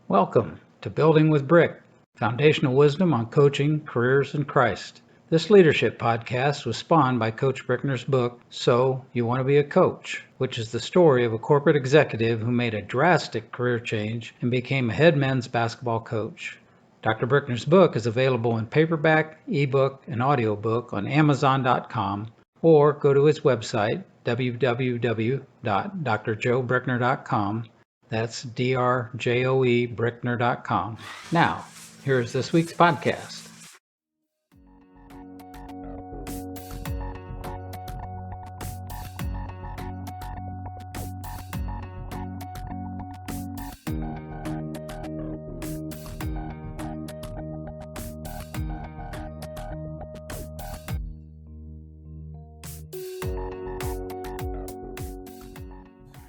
Welcome to Building with Brick, Foundational Wisdom on Coaching, Careers, and Christ. This leadership podcast was spawned by Coach Brickner's book, So You Want to Be a Coach, which is the story of a corporate executive who made a drastic career change and became a head men's basketball coach. Dr. Brickner's book is available in paperback, ebook, and audiobook on Amazon.com, or go to his website, www.drjoebrickner.com. That's drjoe brickner.com. Now, here's this week's podcast.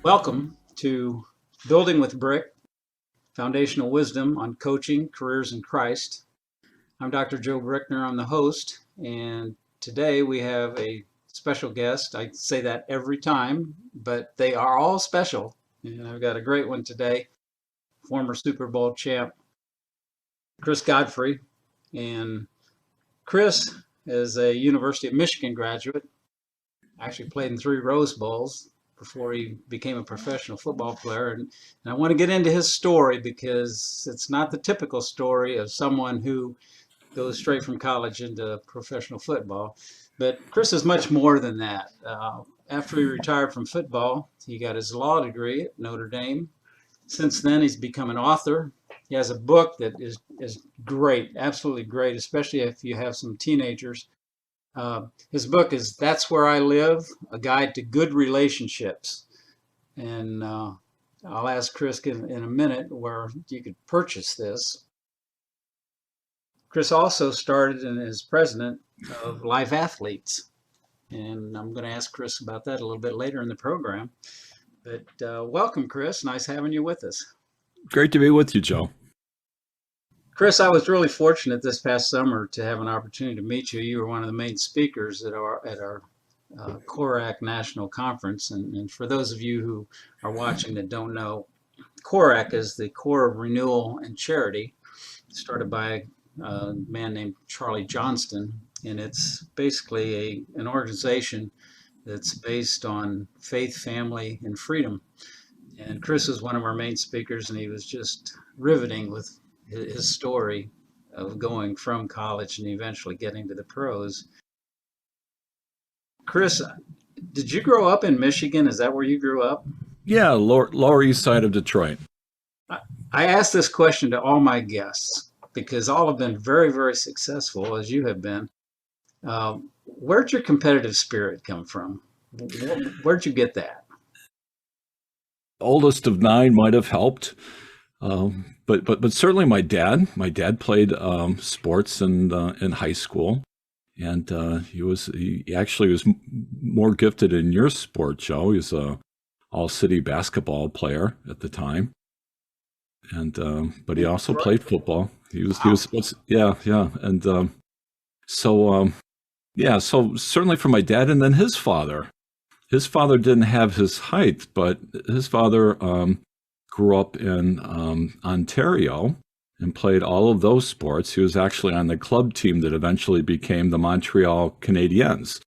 Welcome to Building with Brick, Foundational Wisdom on Coaching, Careers, and Christ. I'm Dr. Joe Brickner. I'm the host, and today we have a special guest. I say that every time, but they are all special, and I've got a great one today, former Super Bowl champ, Chris Godfrey. And Chris is a University of Michigan graduate, actually played in 3 Rose Bowls before he became a professional football player. And I want to get into his story because it's not the typical story of someone who goes straight from college into professional football. But Chris is much more than that. After he retired from football, he got his law degree at Notre Dame. Since then, he's become an author. He has a book that is great, absolutely great, especially if you have some teenagers. His book is That's Where I Live, A Guide to Good Relationships. And I'll ask Chris in a minute where you could purchase this. Chris also started and is president of Life Athletes. And I'm going to ask Chris about that a little bit later in the program. But welcome, Chris. Nice having you with us. Great to be with you, Joe. Chris, I was really fortunate this past summer to have an opportunity to meet you. You were one of the main speakers at our CORAC National Conference. And for those of you who are watching that don't know, CORAC is the Corps of Renewal and Charity, started by a man named Charlie Johnston. And it's basically an organization that's based on faith, family, and freedom. And Chris was one of our main speakers, and he was just riveting with his story of going from college and eventually getting to the pros. Chris, did you grow up in Michigan? Is that where you grew up? Yeah, Lower East Side of Detroit. I asked this question to all my guests because all have been very, very successful, as you have been. Where'd your competitive spirit come from? Where'd you get that? Oldest of 9 might have helped. But certainly my dad played sports in high school, and he actually was more gifted in your sport, Joe. He was a all-city basketball player at the time, and but he also played football. He was and so certainly for my dad, and then his father. His father didn't have his height, but his father grew up in Ontario and played all of those sports. He was actually on the club team that eventually became the Montreal Canadiens.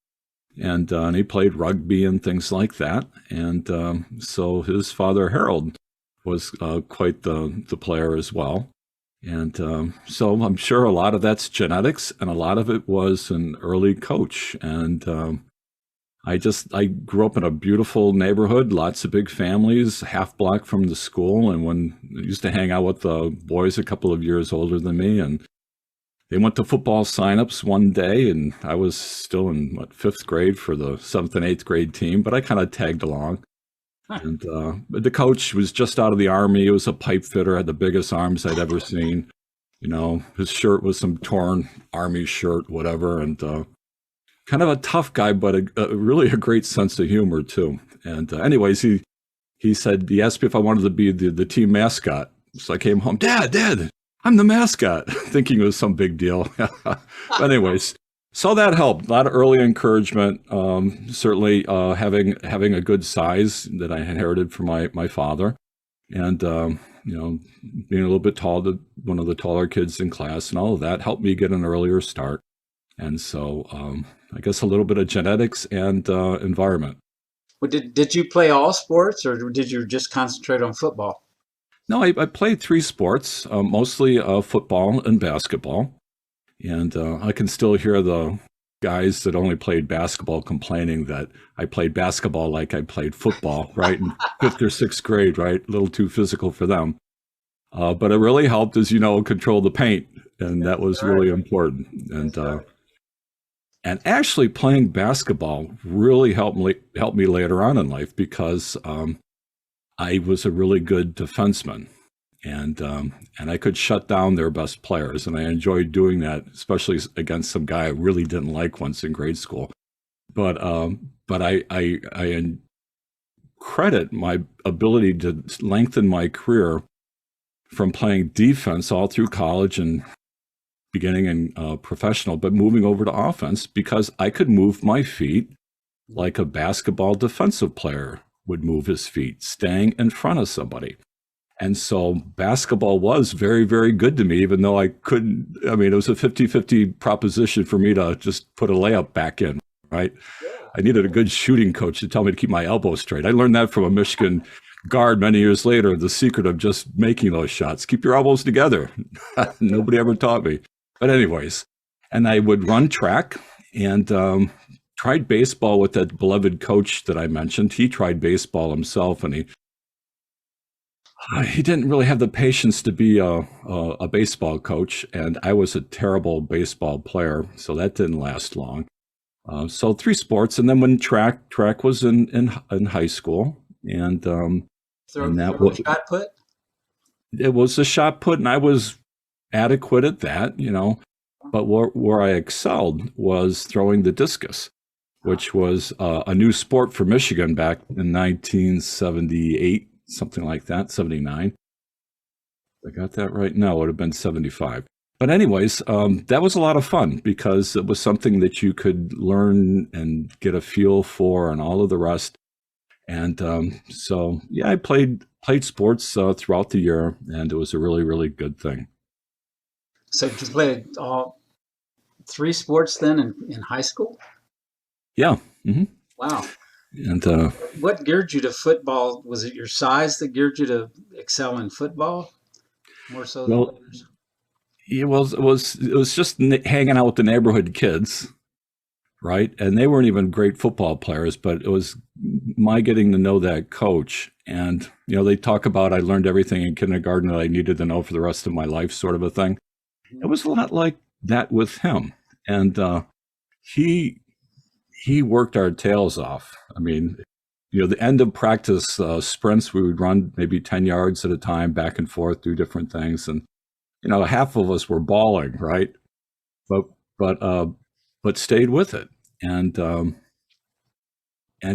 And he played rugby and things like that. And so his father, Harold, was quite the player as well. And so I'm sure a lot of that's genetics, and a lot of it was an early coach. And I grew up in a beautiful neighborhood, lots of big families, half block from the school. And when I used to hang out with the boys a couple of years older than me, and they went to football signups one day, and I was still in 5th grade for the 7th and 8th grade team, but I kind of tagged along. And the coach was just out of the Army. He was a pipe fitter, had the biggest arms I'd ever seen. You know, his shirt was some torn Army shirt, whatever. And kind of a tough guy, but really a great sense of humor too. And anyways, he said, he asked me if I wanted to be the team mascot. So I came home, Dad, I'm the mascot, thinking it was some big deal. But anyways, so that helped. A lot of early encouragement. Certainly having a good size that I inherited from my father. And being a little bit tall, one of the taller kids in class, and all of that helped me get an earlier start. And so I guess a little bit of genetics and environment. Well, did you play all sports, or did you just concentrate on football? No, I played three sports, mostly football and basketball. And I can still hear the guys that only played basketball complaining that I played basketball like I played football, right? In fifth or sixth grade, right? A little too physical for them. But it really helped, as you know, control the paint. And that was really important. And actually playing basketball really helped me later on in life, because I was a really good defenseman. And I could shut down their best players, and I enjoyed doing that, especially against some guy I really didn't like once in grade school. But I credit my ability to lengthen my career from playing defense all through college and beginning in professional, but moving over to offense, because I could move my feet like a basketball defensive player would move his feet, staying in front of somebody. And so basketball was very, very good to me, even though I couldn't. I mean, it was a 50-50 proposition for me to just put a layup back in, right? Yeah. I needed a good shooting coach to tell me to keep my elbows straight. I learned that from a Michigan guard many years later, the secret of just making those shots. Keep your elbows together. Nobody ever taught me. But anyways, and I would run track and tried baseball with that beloved coach that I mentioned. He tried baseball himself, and he didn't really have the patience to be a baseball coach, and I was a terrible baseball player, so that didn't last long. So three sports, and then when track was in high school, and that was shot put. It was a shot put, and I was adequate at that, But where I excelled was throwing the discus, which was a new sport for Michigan back in 1978. Something like that, 79. I got that right? No, it would have been 75. But anyways, that was a lot of fun, because it was something that you could learn and get a feel for and all of the rest. And so, yeah, I played sports throughout the year, and it was a really, really good thing. So you played all three sports then in high school? Yeah. Mm-hmm. Wow. And what geared you to football? Was it your size that geared you to excel in football more so than others? It was just hanging out with the neighborhood kids, right? And they weren't even great football players, but it was my getting to know that coach. And they talk about I learned everything in kindergarten that I needed to know for the rest of my life, sort of a thing. It was a lot like that with him, and he worked our tails off. I mean, the end of practice sprints, we would run maybe 10 yards at a time, back and forth, do different things. And, half of us were bawling, right? But stayed with it. And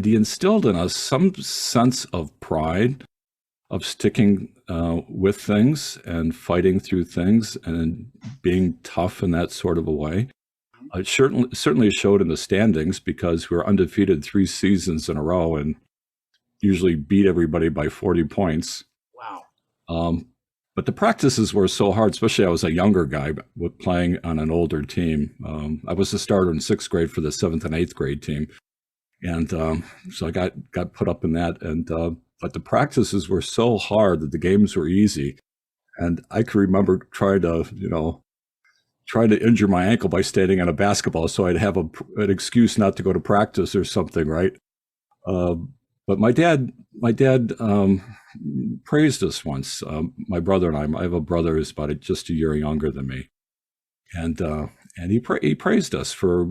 he instilled in us some sense of pride, of sticking with things and fighting through things and being tough in that sort of a way. It certainly showed in the standings, because we were undefeated 3 seasons in a row and usually beat everybody by 40 points. Wow. But the practices were so hard, especially I was a younger guy with playing on an older team. I was the starter in 6th grade for the 7th and 8th grade team. And so I got put up in that. And but the practices were so hard that the games were easy. And I can remember trying to injure my ankle by standing on a basketball, so I'd have an excuse not to go to practice or something, right? But my dad praised us once. My brother and I have a brother who's about just a year younger than me, and he praised us for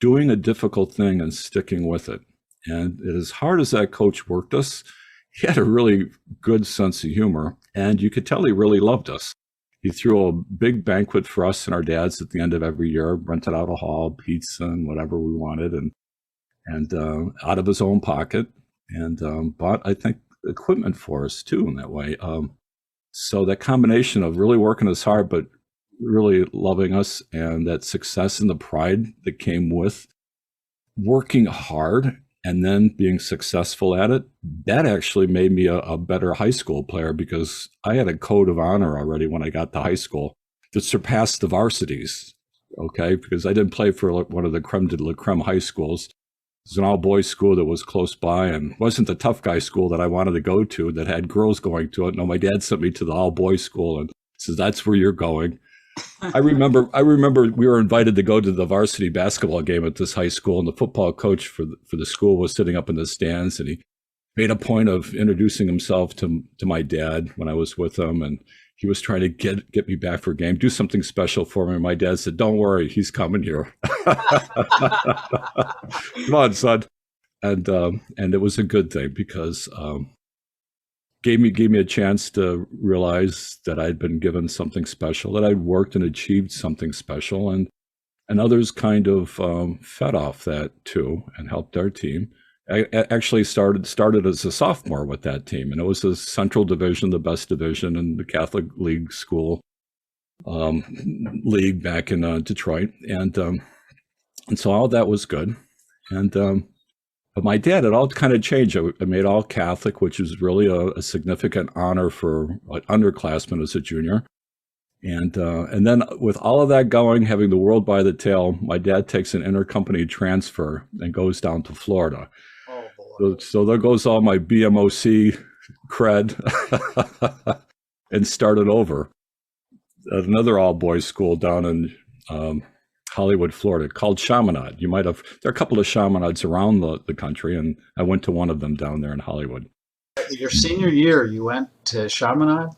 doing a difficult thing and sticking with it. And as hard as that coach worked us, he had a really good sense of humor, and you could tell he really loved us. He threw a big banquet for us and our dads at the end of every year, rented out a hall, pizza and whatever we wanted, and out of his own pocket, and bought, I think, equipment for us too in that way. So that combination of really working us hard, but really loving us, and that success and the pride that came with working hard and then being successful at it, that actually made me a better high school player because I had a code of honor already when I got to high school that surpassed the varsities. Okay, because I didn't play for one of the creme de la creme high schools. It was an all-boys school that was close by and wasn't the tough guy school that I wanted to go to that had girls going to it. No, my dad sent me to the all-boys school and says, that's where you're going. I remember we were invited to go to the varsity basketball game at this high school, and the football coach for the school was sitting up in the stands, and he made a point of introducing himself to my dad when I was with him, and he was trying to get me back for a game, do something special for me. And my dad said, "Don't worry, he's coming here." Come on, son. And it was a good thing because gave me a chance to realize that I'd been given something special, that I'd worked and achieved something special, and others kind of fed off that too and helped our team. I actually started as a sophomore with that team, and it was a Central Division, the best division in the Catholic League school league back in Detroit, and so all that was good, and but my dad, it all kind of changed. I made all Catholic, which is really a significant honor for an underclassman as a junior, and then with all of that going, having the world by the tail, my dad takes an intercompany transfer and goes down to Florida. So there goes all my BMOC cred and started over at another all-boys school down in Hollywood, Florida, called Chaminade. There are a couple of Chaminades around the country, and I went to one of them down there in Hollywood. Your senior year, you went to Chaminade?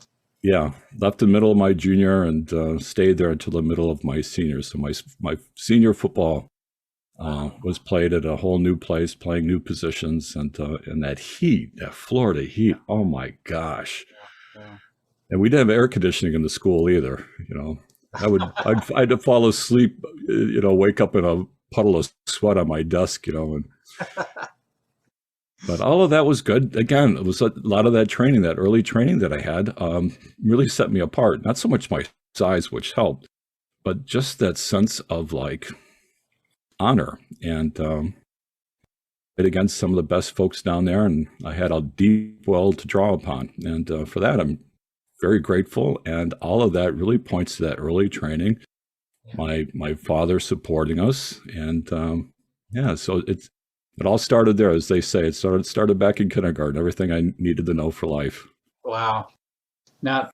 Yeah, left the middle of my junior and stayed there until the middle of my senior. So my senior football was played at a whole new place, playing new positions, and that heat, that Florida heat, oh my gosh. Yeah. And we didn't have air conditioning in the school either, you know. I'd fall asleep, you know, wake up in a puddle of sweat on my desk, you know. But all of that was good. Again, it was a lot of that training, that early training that I had, really set me apart. Not so much my size, which helped, but just that sense of like honor and against some of the best folks down there. And I had a deep well to draw upon. And for that, I'm very grateful, and all of that really points to that early training. Yeah. My father supporting us, and so it all started there, as they say. It started back in kindergarten. Everything I needed to know for life. Wow! Now,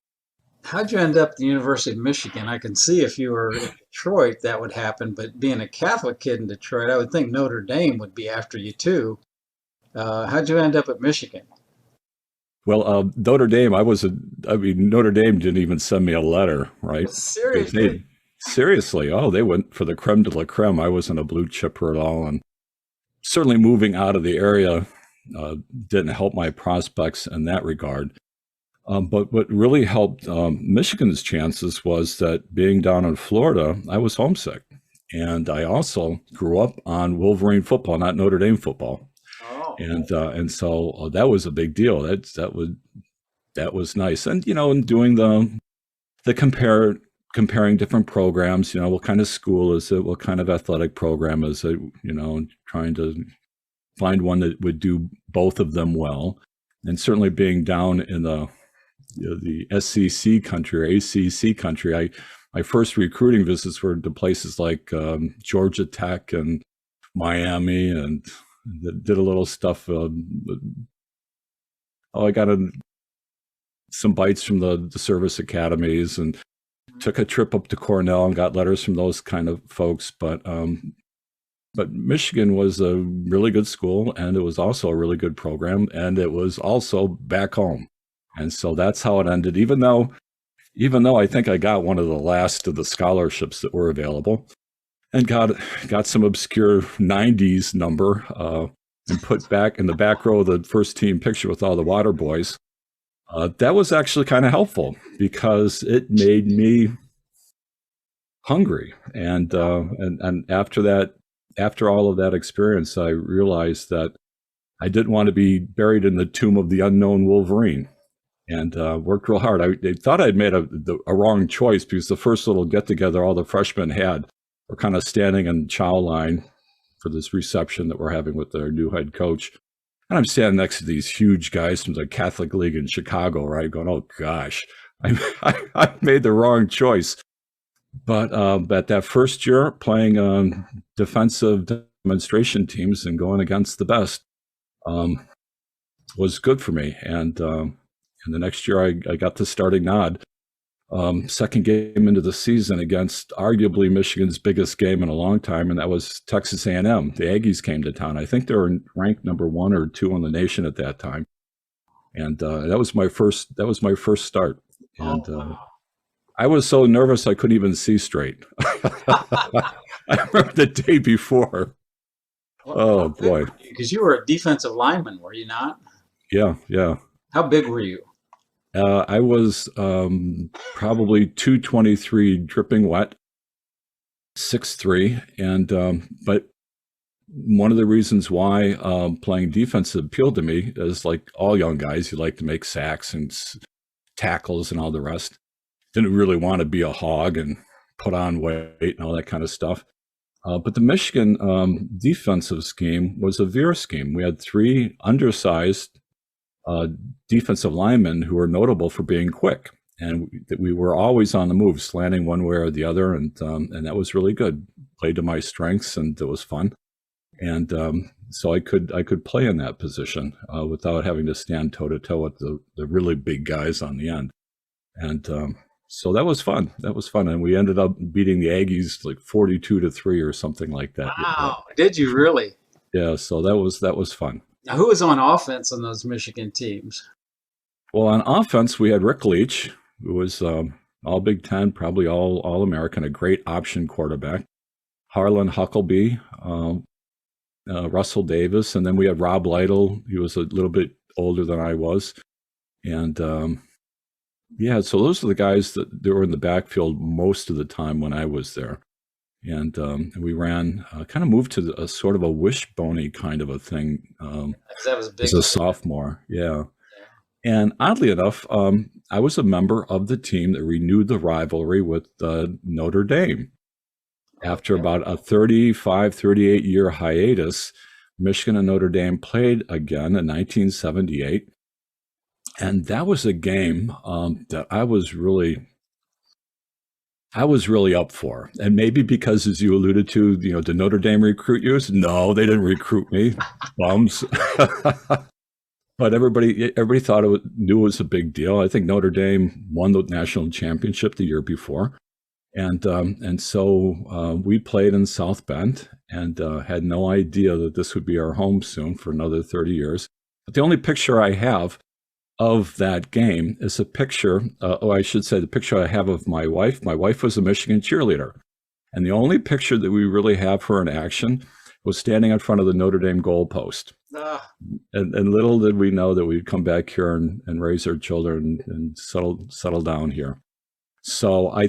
how'd you end up at the University of Michigan? I can see if you were in Detroit that would happen, but being a Catholic kid in Detroit, I would think Notre Dame would be after you too. How'd you end up at Michigan? Well, Notre Dame, Notre Dame didn't even send me a letter, right? Seriously? Seriously. Oh, they went for the creme de la creme. I wasn't a blue chipper at all. And certainly moving out of the area didn't help my prospects in that regard. But what really helped Michigan's chances was that being down in Florida, I was homesick. And I also grew up on Wolverine football, not Notre Dame football. And so that was a big deal. That was nice. And, you know, in doing the comparing different programs, you know, what kind of school is it? What kind of athletic program is it? You know, trying to find one that would do both of them well. And certainly being down in the SEC country or ACC country, my first recruiting visits were to places like Georgia Tech and Miami, and did a little stuff. I got some bites from the service academies, and took a trip up to Cornell and got letters from those kind of folks. But Michigan was a really good school, and it was also a really good program, and it was also back home. And so that's how it ended. Even though I think I got one of the last of the scholarships that were available, and got some obscure 90s number and put back in the back row of the first team picture with all the water boys. That was actually kind of helpful because it made me hungry. And after all of that experience, I realized that I didn't want to be buried in the tomb of the unknown Wolverine, and worked real hard. They thought I'd made a wrong choice, because the first little get together all the freshmen had were kind of standing in chow line, for this reception that we're having with our new head coach. And I'm standing next to these huge guys from the Catholic League in Chicago, right? Going, oh gosh, I made the wrong choice. But that first year, playing defensive demonstration teams and going against the best was good for me. And the next year, I got the starting nod. Second game into the season against arguably Michigan's biggest game in a long time, and that was Texas A&M. The Aggies came to town. I think they were ranked number 1 or 2 in the nation at that time, and that was my first. That was my first start, and I was so nervous I couldn't even see straight. I remember the day before. Oh boy! Because you were a defensive lineman, were you not? Yeah. How big were you? I was probably 223, dripping wet, 6'3", and but one of the reasons why playing defense appealed to me is, like all young guys, you like to make sacks and tackles and all the rest. Didn't really want to be a hog and put on weight and all that kind of stuff. But the Michigan defensive scheme was a veer scheme. We had 3 undersized defensive linemen who were notable for being quick, and we were always on the move, slanting one way or the other, and that was really good. Played to my strengths, and it was fun, and so I could play in that position without having to stand toe to toe with the really big guys on the end, and so that was fun. That was fun, and we ended up beating the Aggies like 42-3 or something like that. Wow, did you really? Yeah, so that was fun. Now, who was on offense on those Michigan teams? Well, on offense, we had Rick Leach, who was all Big Ten, probably all American, a great option quarterback. Harlan Huckleby, Russell Davis, and then we had Rob Lytle. He was a little bit older than I was. And yeah, so those are the guys that were in the backfield most of the time when I was there. And we ran, kind of moved to a sort of a wishbone-y kind of a thing That was big as a sophomore. Yeah. And oddly enough, I was a member of the team that renewed the rivalry with Notre Dame. After about a 35, 38-year hiatus, Michigan and Notre Dame played again in 1978. And that was a game that I was really up for. And maybe because, as you alluded to, did Notre Dame recruit you? No, they didn't recruit me. Bums. But everybody thought knew it was a big deal. I think Notre Dame won the national championship the year before. And so we played in South Bend and had no idea that this would be our home soon for another 30 years. But the only picture I have of that game is a picture, I should say the picture I have of my wife. My wife was a Michigan cheerleader. And the only picture that we really have her in action was standing in front of the Notre Dame goalpost. And little did we know that we'd come back here and raise our children and settle down here. So I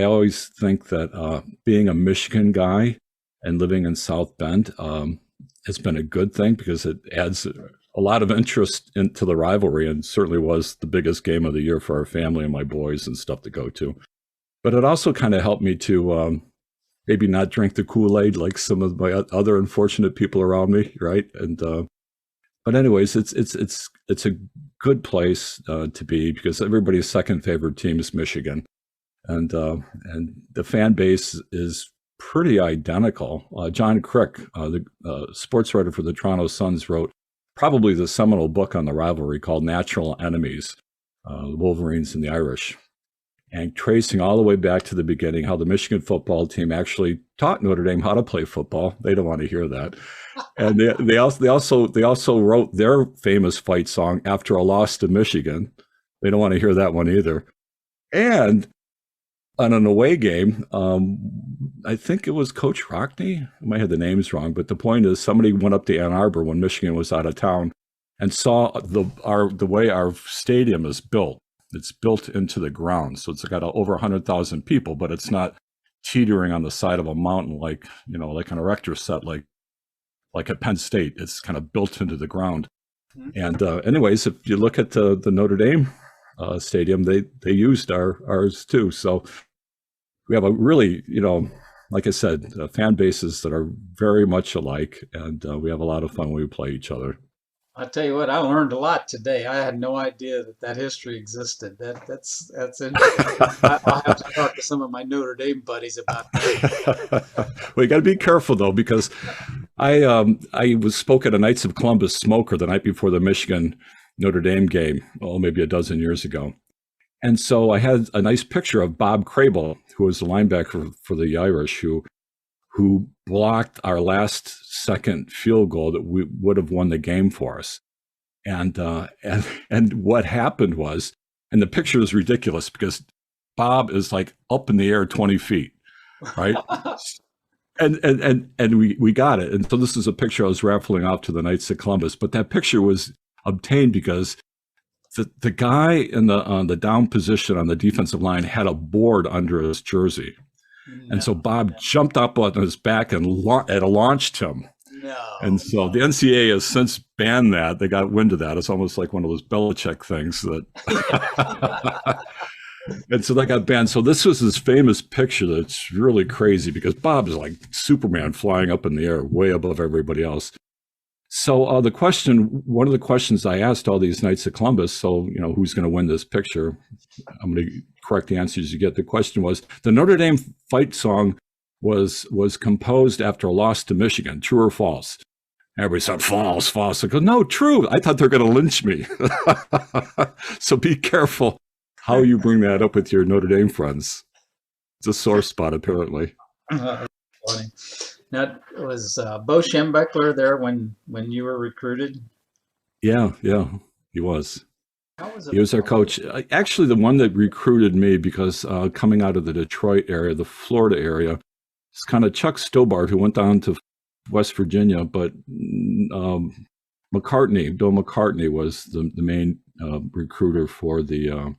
always think that being a Michigan guy and living in South Bend has been a good thing because it adds a lot of interest into the rivalry, and certainly was the biggest game of the year for our family and my boys and stuff to go to. But it also kind of helped me to maybe not drink the Kool-Aid like some of my other unfortunate people around me, right? And but anyways, it's a good place to be because everybody's second favorite team is Michigan, and the fan base is pretty identical. John Crick, the sports writer for the Toronto Suns, wrote probably the seminal book on the rivalry called Natural Enemies, the Wolverines and the Irish, and tracing all the way back to the beginning, how the Michigan football team actually taught Notre Dame how to play football. They don't want to hear that. And they also wrote their famous fight song after a loss to Michigan. They don't want to hear that one either. And on an away game, I think it was Coach Rockney. I might have the names wrong, but the point is somebody went up to Ann Arbor when Michigan was out of town and saw the way our stadium is built. It's built into the ground, so it's got over 100,000 people, but it's not teetering on the side of a mountain like an erector set like at Penn State. It's kind of built into the ground. And anyways, if you look at the Notre Dame stadium, they used ours too. So we have a really like I said, fan bases that are very much alike, and we have a lot of fun when we play each other. I'll tell you what, I learned a lot today. I had no idea that history existed. That's interesting. I'll have to talk to some of my Notre Dame buddies about that. Well, you got to be careful though, because I spoke at a Knights of Columbus smoker the night before the Michigan Notre Dame game, maybe a dozen years ago. And so I had a nice picture of Bob Crable, who was the linebacker for the Irish, who blocked our last second field goal that we would have won the game for us. And what happened was, and the picture is ridiculous because Bob is like up in the air 20 feet, right? and we got it. And so this is a picture I was raffling off to the Knights of Columbus, but that picture was obtained because the guy in the down position on the defensive line had a board under his jersey. No, and so Bob jumped up on his back and launched him. No. And so the NCAA has since banned that. They got wind of that. It's almost like one of those Belichick things that. And so that got banned. So this was this famous picture that's really crazy because Bob is like Superman flying up in the air way above everybody else. So one of the questions I asked all these Knights of Columbus, so, who's going to win this picture? I'm going to correct the answers you get. The question was, the Notre Dame fight song was composed after a loss to Michigan, true or false? Everybody said false. I go, no, true. I thought they were going to lynch me. So be careful how you bring that up with your Notre Dame friends. It's a sore spot, apparently. Funny. Now, was Bo Schembechler there when you were recruited? Yeah, he was. He was our coach. Actually, the one that recruited me, because coming out of the Detroit area, the Florida area, it's kind of Chuck Stobart, who went down to West Virginia, but Bill McCartney was the main recruiter for the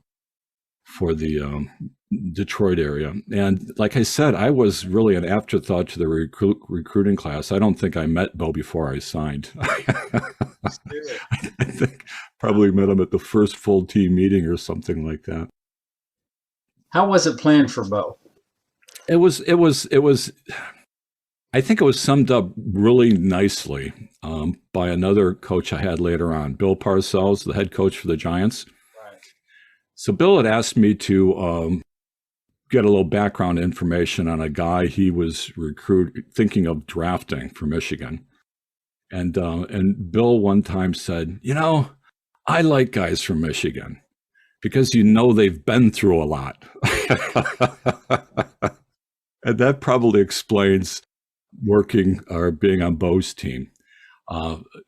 Detroit area. And like I said, I was really an afterthought to the recruiting class. I don't think I met Bo before I signed. I think probably met him at the first full team meeting or something like that. How was it planned for Bo? It was, I think it was summed up really nicely by another coach I had later on, Bill Parcells, the head coach for the Giants. Right. So Bill had asked me to get a little background information on a guy he was thinking of drafting for Michigan. And Bill one time said, I like guys from Michigan because they've been through a lot. And that probably explains working or being on Bo's team.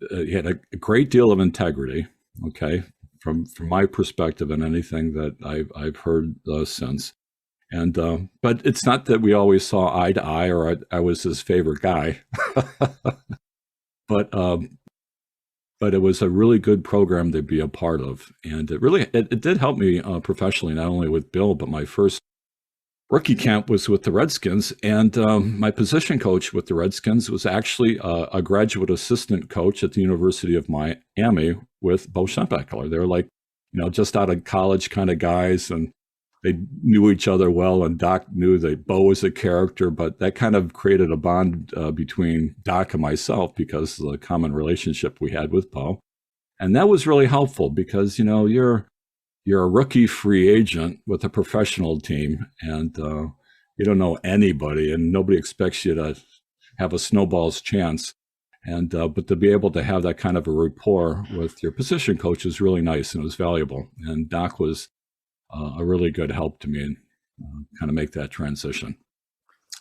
He had a great deal of integrity, okay, from my perspective and anything that I've heard since. And but it's not that we always saw eye to eye or I was his favorite guy. But it was a really good program to be a part of. And it did help me professionally, not only with Bill, but my first rookie camp was with the Redskins. And my position coach with the Redskins was actually a graduate assistant coach at the University of Miami with Bo Schembechler. They were like, just out of college kind of guys, and they knew each other well, and Doc knew that Bo was a character, but that kind of created a bond between Doc and myself because of the common relationship we had with Bo. And that was really helpful because, you're a rookie free agent with a professional team, and you don't know anybody, and nobody expects you to have a snowball's chance. And but to be able to have that kind of a rapport with your position coach is really nice, and it was valuable. And Doc was a really good help to me and kind of make that transition.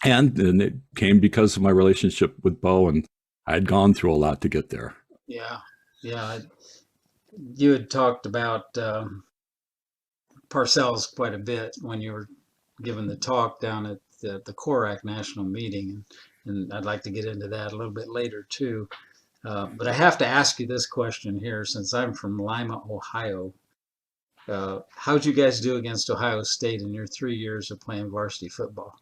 And it came because of my relationship with Bo, and I had gone through a lot to get there. Yeah. You had talked about Parcells quite a bit when you were giving the talk down at the CORAC national meeting, and I'd like to get into that a little bit later too. But I have to ask you this question here, since I'm from Lima, Ohio. How'd you guys do against Ohio State in your 3 years of playing varsity football?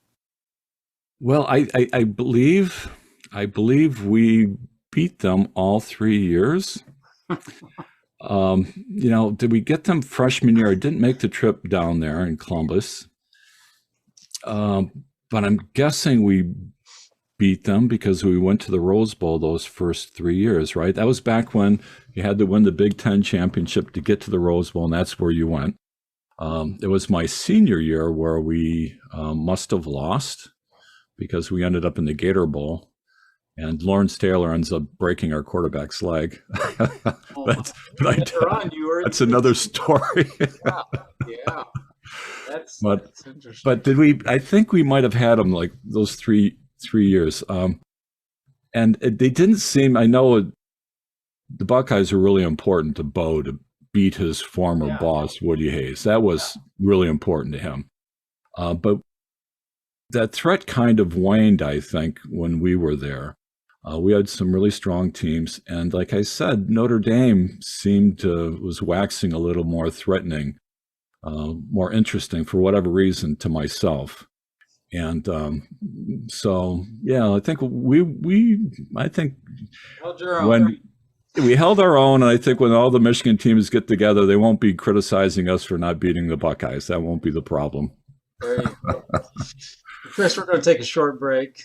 Well, I believe we beat them all 3 years. Did we get them freshman year? I didn't make the trip down there in Columbus. but I'm guessing we beat them because we went to the Rose Bowl those first 3 years, right? That was back when you had to win the Big Ten championship to get to the Rose Bowl, and that's where you went. It was my senior year where we must have lost because we ended up in the Gator Bowl, and Lawrence Taylor ends up breaking our quarterback's leg. That's another story. Yeah. That's interesting. But did we? I think we might have had them like those three years, and they didn't seem. I know the Buckeyes are really important to Bo to beat his former boss Woody Hayes. That was really important to him. But that threat kind of waned, I think, when we were there. We had some really strong teams, and like I said, Notre Dame was waxing a little more threatening, more interesting for whatever reason to myself. And so, yeah, I think I think when we held our own, and I think when all the Michigan teams get together, they won't be criticizing us for not beating the Buckeyes. That won't be the problem. There you go. Chris, we're going to take a short break.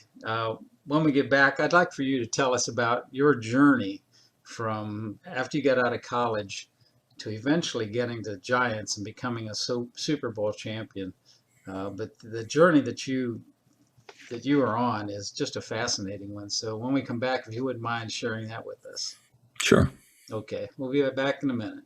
When we get back, I'd like for you to tell us about your journey from after you got out of college to eventually getting to Giants and becoming a Super Bowl champion. But the journey that you are on is just a fascinating one. So when we come back, if you wouldn't mind sharing that with us. Sure. Okay. We'll be back in a minute.